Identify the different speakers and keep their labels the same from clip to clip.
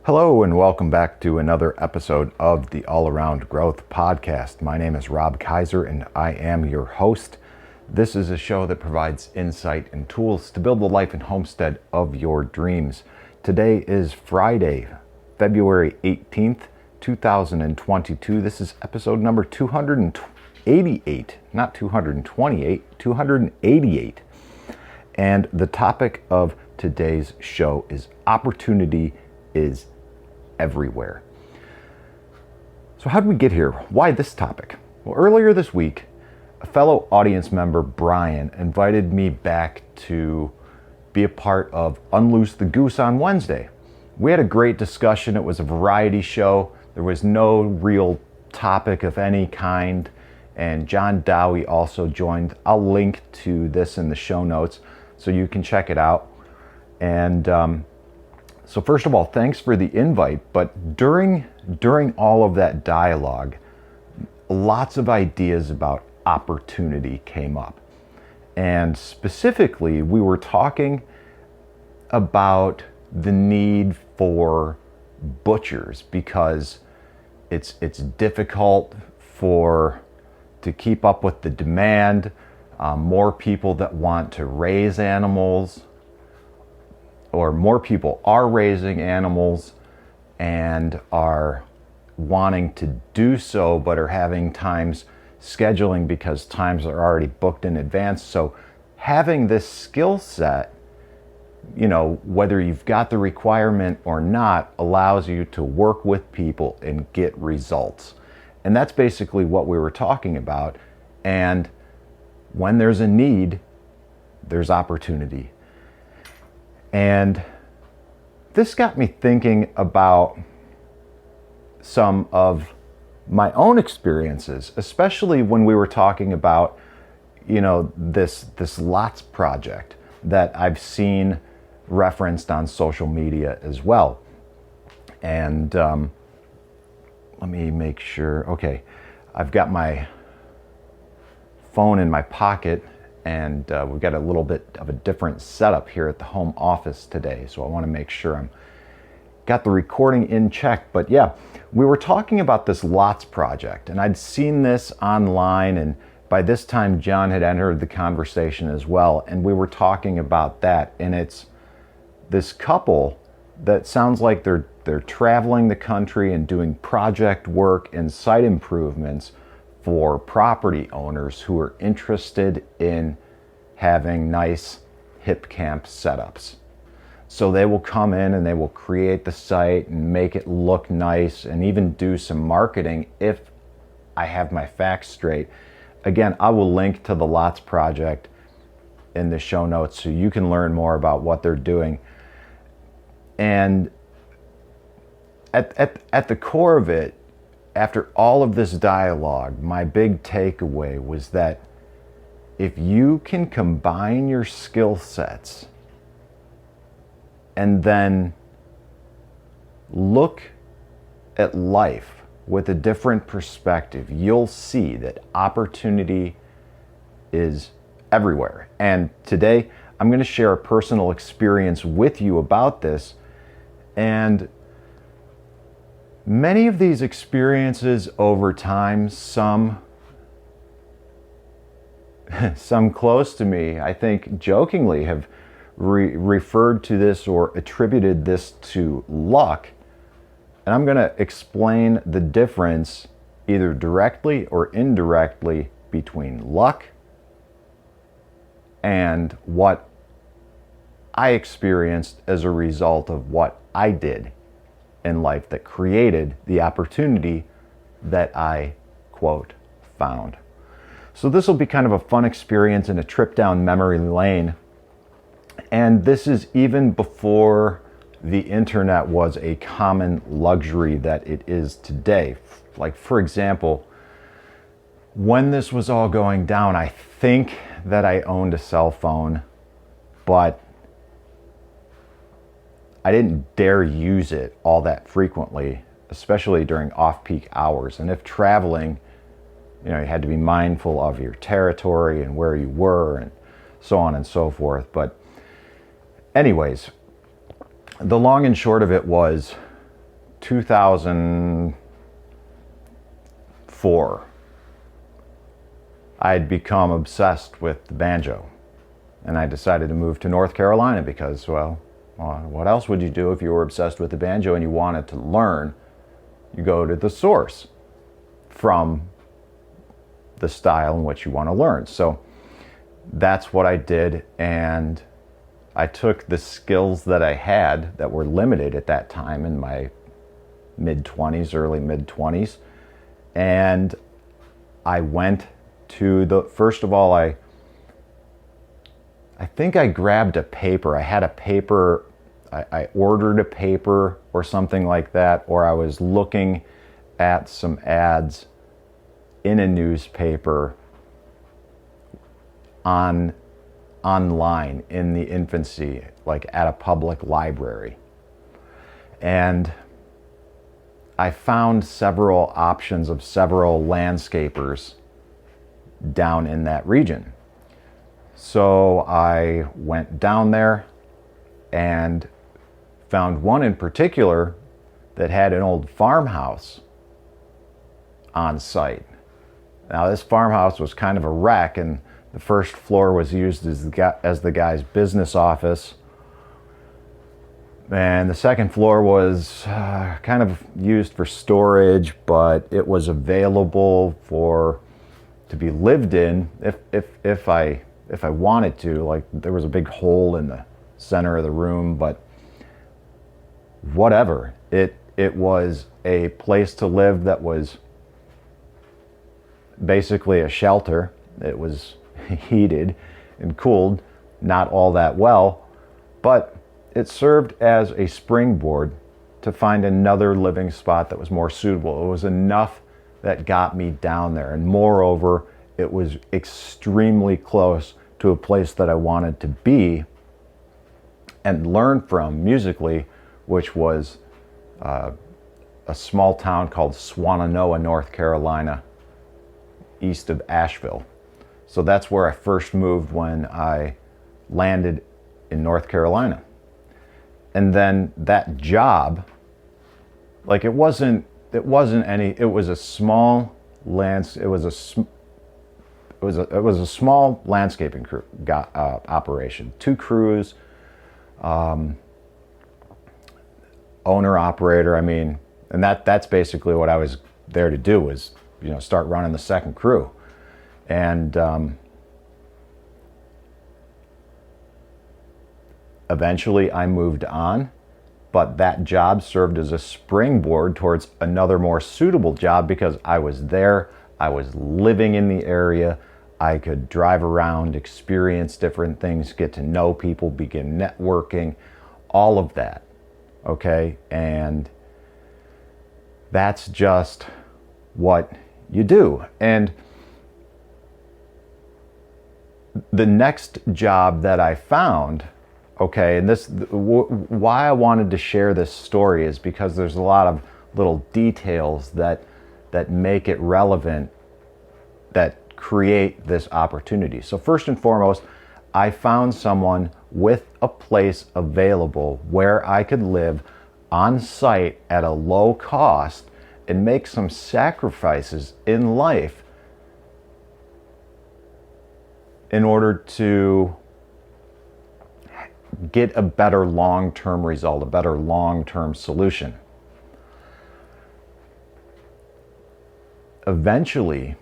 Speaker 1: Hello and welcome back to another episode of the All Around Growth Podcast. My name is Rob Kaiser and I am your host. This is a show that provides insight and tools to build the life and homestead of your dreams. Today is Friday, February 18th, 2022. This is episode number 288, not 228, 288. And the topic of today's show is opportunity is everywhere. So how did we get here? Why this topic? Well, earlier this week, a fellow audience member, Brian, invited me back to be a part of Unloose the Goose on Wednesday. We had a great discussion. It was a variety show. There was no real topic of any kind. And John Dowie also joined. I'll link to this in the show notes so you can check it out. And so first of all, thanks for the invite, but during all of that dialogue, lots of ideas about opportunity came up. And specifically, we were talking about the need for butchers because it's difficult to keep up with the demand, more people that want to raise animals, or more people are raising animals and are wanting to do so, but are having times scheduling because times are already booked in advance. So having this skill set, whether you've got the requirement or not, allows you to work with people and get results. And that's basically what we were talking about. And when there's a need, there's opportunity. And this got me thinking about some of my own experiences, especially when we were talking about, this lots project that I've seen referenced on social media as well. And let me make sure. Okay, I've got my phone in my pocket. And we've got a little bit of a different setup here at the home office today. So I want to make sure I'm got the recording in check. But yeah, we were talking about this lots project and I'd seen this online, and by this time John had entered the conversation as well. And we were talking about that, and it's this couple that sounds like they're traveling the country and doing project work and site improvements for property owners who are interested in having nice hip camp setups. So they will come in and they will create the site and make it look nice and even do some marketing if I have my facts straight. Again, I will link to the Lots project in the show notes so you can learn more about what they're doing. And at the core of it, after all of this dialogue, my big takeaway was that if you can combine your skill sets and then look at life with a different perspective, you'll see that opportunity is everywhere. And today, I'm going to share a personal experience with you about this. And many of these experiences over time, some close to me, I think jokingly have referred to this or attributed this to luck. And I'm going to explain the difference either directly or indirectly between luck and what I experienced as a result of what I did in life that created the opportunity that I, quote, found. So this will be kind of a fun experience and a trip down memory lane. And this is even before the internet was a common luxury that it is today. Like, for example, when this was all going down, I think that I owned a cell phone, but I didn't dare use it all that frequently, especially during off-peak hours. And if traveling, you had to be mindful of your territory and where you were and so on and so forth. But anyways, the long and short of it was 2004, I had become obsessed with the banjo. And I decided to move to North Carolina because, well, what else would you do if you were obsessed with the banjo and you wanted to learn? You go to the source from the style in which you want to learn. So that's what I did, and I took the skills that I had that were limited at that time in my mid-20s, early mid-20s, and I went to first of all, I think I grabbed a paper. I had a paper, I ordered a paper or something like that, or I was looking at some ads in a newspaper online in the infancy, like at a public library. And I found several options of several landscapers down in that region. So I went down there and found one in particular that had an old farmhouse on site. Now this farmhouse was kind of a wreck, and the first floor was used as the guy's business office, and the second floor was kind of used for storage, but it was available to be lived in if I wanted to. Like, there was a big hole in the center of the room, but whatever. It was a place to live that was basically a shelter. It was heated and cooled, not all that well, but it served as a springboard to find another living spot that was more suitable. It was enough that got me down there, and moreover, it was extremely close to a place that I wanted to be and learn from musically, which was a small town called Swannanoa, North Carolina, east of Asheville. So that's where I first moved when I landed in North Carolina. And then that job, like, it was a small small landscaping crew operation. 2 crews, owner operator. I mean, and that's basically what I was there to do, was, start running the second crew. And eventually I moved on, but that job served as a springboard towards another more suitable job, because I was there, I was living in the area, I could drive around, experience different things, get to know people, begin networking, all of that, okay? And that's just what you do. And the next job that I found, okay, and why I wanted to share this story is because there's a lot of little details that make it relevant, that create this opportunity. So first and foremost, I found someone with a place available where I could live on site at a low cost and make some sacrifices in life in order to get a better long-term result, a better long-term solution. Eventually,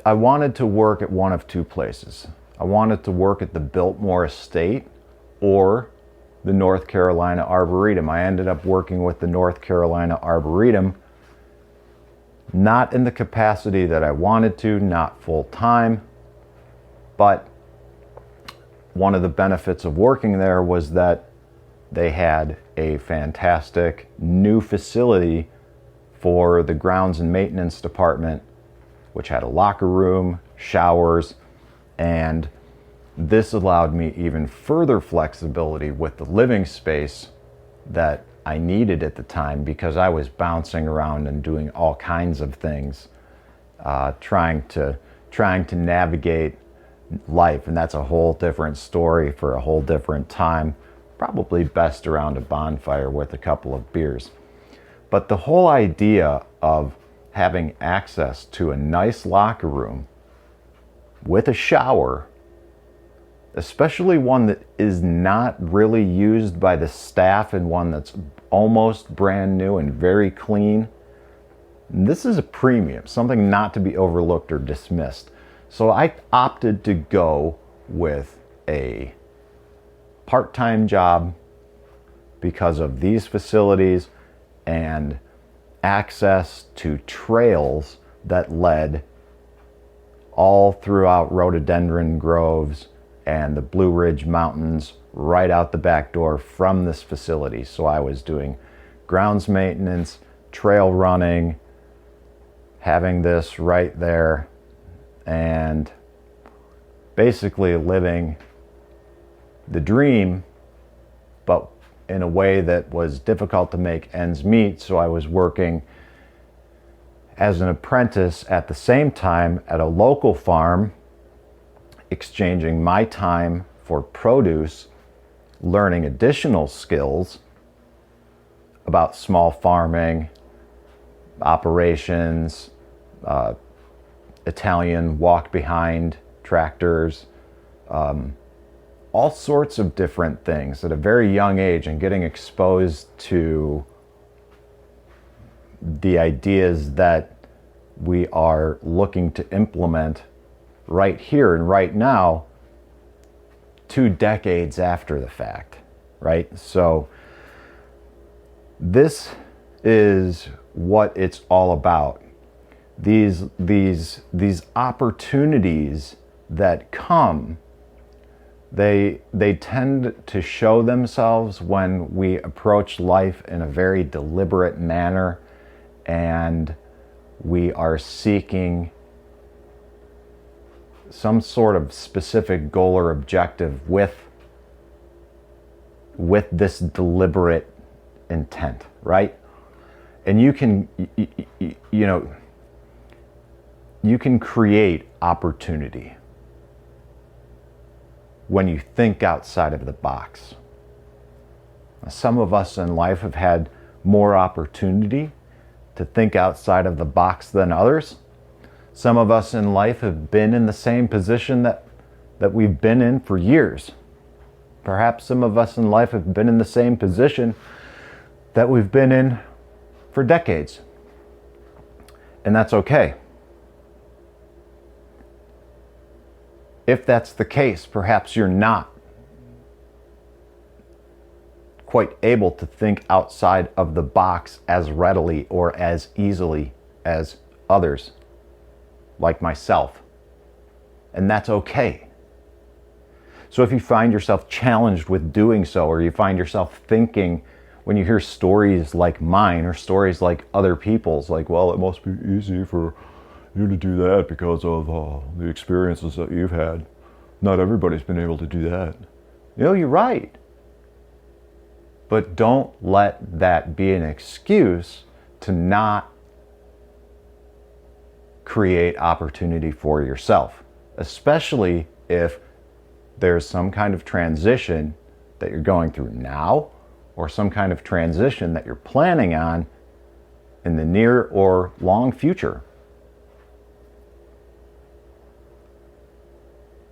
Speaker 1: I wanted to work at one of 2 places. I wanted to work at the Biltmore Estate or the North Carolina Arboretum. I ended up working with the North Carolina Arboretum, not in the capacity that I wanted to, not full time, but one of the benefits of working there was that they had a fantastic new facility for the grounds and maintenance department, which had a locker room, showers, and this allowed me even further flexibility with the living space that I needed at the time, because I was bouncing around and doing all kinds of things, trying to navigate life, and that's a whole different story for a whole different time. probably best around a bonfire with a couple of beers. But the whole idea of having access to a nice locker room with a shower, especially one that is not really used by the staff and one that's almost brand new and very clean, this is a premium, something not to be overlooked or dismissed. So I opted to go with a part-time job because of these facilities and access to trails that led all throughout rhododendron groves and the Blue Ridge Mountains right out the back door from this facility. So I was doing grounds maintenance, trail running, having this right there, and basically living the dream, but in a way that was difficult to make ends meet. So I was working as an apprentice at the same time at a local farm, exchanging my time for produce, learning additional skills about small farming, operations, Italian walk behind tractors, all sorts of different things at a very young age, and getting exposed to the ideas that we are looking to implement right here and right now, 2 decades after the fact, right? So this is what it's all about. These opportunities that come, they tend to show themselves when we approach life in a very deliberate manner, and we are seeking some sort of specific goal or objective with this deliberate intent, right? And you can, you can create opportunity when you think outside of the box. Some of us in life have had more opportunity to think outside of the box than others. Some of us in life have been in the same position that we've been in for years. Perhaps some of us in life have been in the same position that we've been in for decades. And that's okay. If that's the case, perhaps you're not quite able to think outside of the box as readily or as easily as others, like myself. And that's okay. So if you find yourself challenged with doing so, or you find yourself thinking, when you hear stories like mine or stories like other people's, like, well, it must be easy for you to do that because of the experiences that you've had. Not everybody's been able to do that. You're right. But don't let that be an excuse to not create opportunity for yourself, especially if there's some kind of transition that you're going through now, or some kind of transition that you're planning on in the near or long future.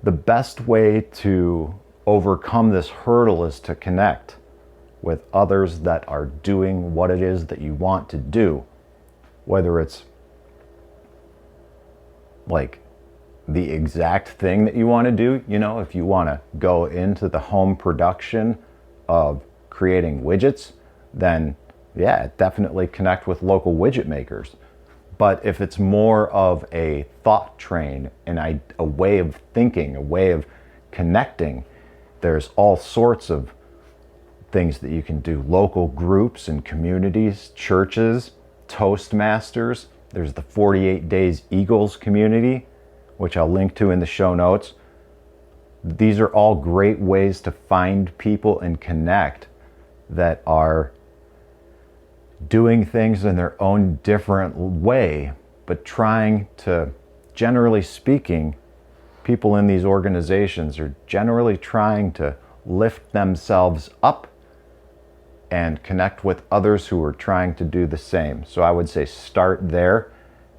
Speaker 1: The best way to overcome this hurdle is to connect with others that are doing what it is that you want to do, whether it's like the exact thing that you want to do. If you want to go into the home production of creating widgets, then yeah, definitely connect with local widget makers. But if it's more of a thought train and a way of thinking, a way of connecting, there's all sorts of things that you can do. Local groups and communities, churches, Toastmasters. There's the 48 Days Eagles community, which I'll link to in the show notes. These are all great ways to find people and connect that are doing things in their own different way, but trying to, generally speaking, people in these organizations are generally trying to lift themselves up and connect with others who are trying to do the same. So I would say start there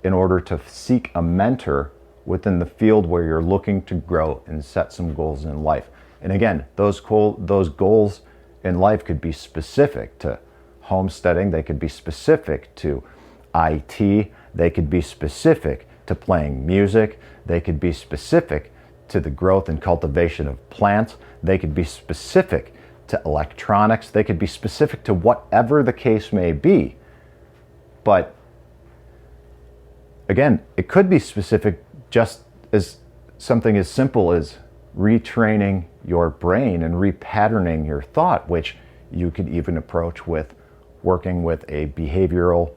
Speaker 1: in order to seek a mentor within the field where you're looking to grow and set some goals in life. And again, those goals in life could be specific to homesteading, they could be specific to IT, they could be specific to playing music, they could be specific to the growth and cultivation of plants, they could be specific to electronics, they could be specific to whatever the case may be. But again, it could be specific just as something as simple as retraining your brain and repatterning your thought, which you could even approach with working with a behavioral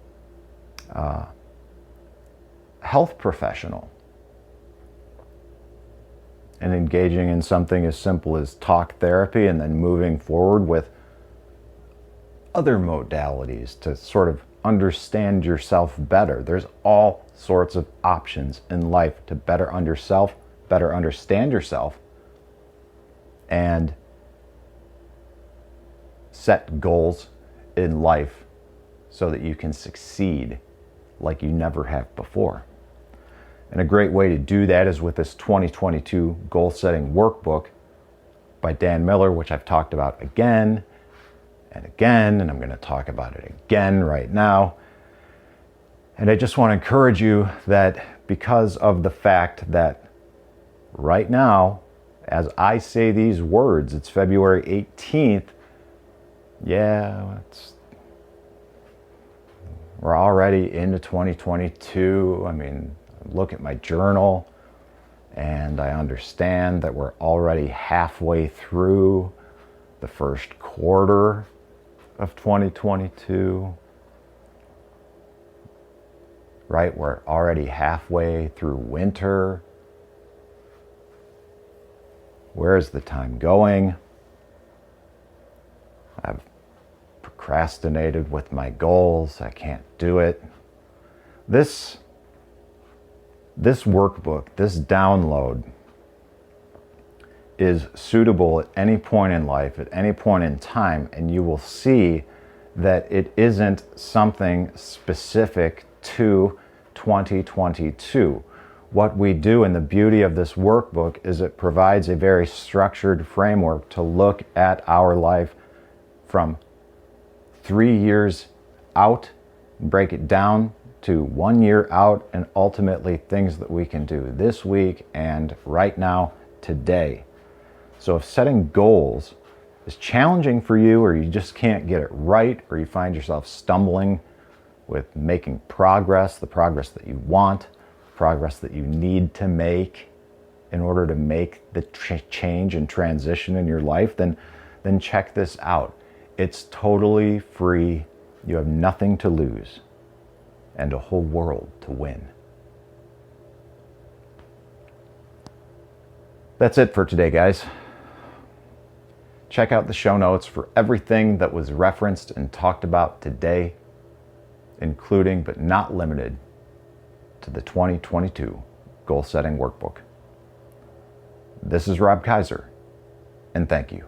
Speaker 1: health professional and engaging in something as simple as talk therapy and then moving forward with other modalities to sort of understand yourself better. There's all sorts of options in life to better understand yourself, and set goals in life so that you can succeed like you never have before. And a great way to do that is with this 2022 goal setting workbook by Dan Miller, which I've talked about again and again, and I'm going to talk about it again right now. And I just want to encourage you that because of the fact that right now, as I say these words, it's February 18th. Yeah, we're already into 2022. I mean, look at my journal and I understand that we're already halfway through the first quarter of 2022. Right? We're already halfway through winter. Where is the time going? I've procrastinated with my goals. I can't do it. This workbook, this download is suitable at any point in life, at any point in time, and you will see that it isn't something specific to 2022. What we do, and the beauty of this workbook, is it provides a very structured framework to look at our life from 3 years out, break it down to 1 year out, and ultimately things that we can do this week and right now, today. So if setting goals is challenging for you, or you just can't get it right, or you find yourself stumbling with making progress, the progress that you want, progress that you need to make in order to make the change and transition in your life, then check this out. It's totally free. You have nothing to lose and a whole world to win. That's it for today, guys. Check out the show notes for everything that was referenced and talked about today, including but not limited to the 2022 Goal Setting Workbook. This is Rob Kaiser, and thank you.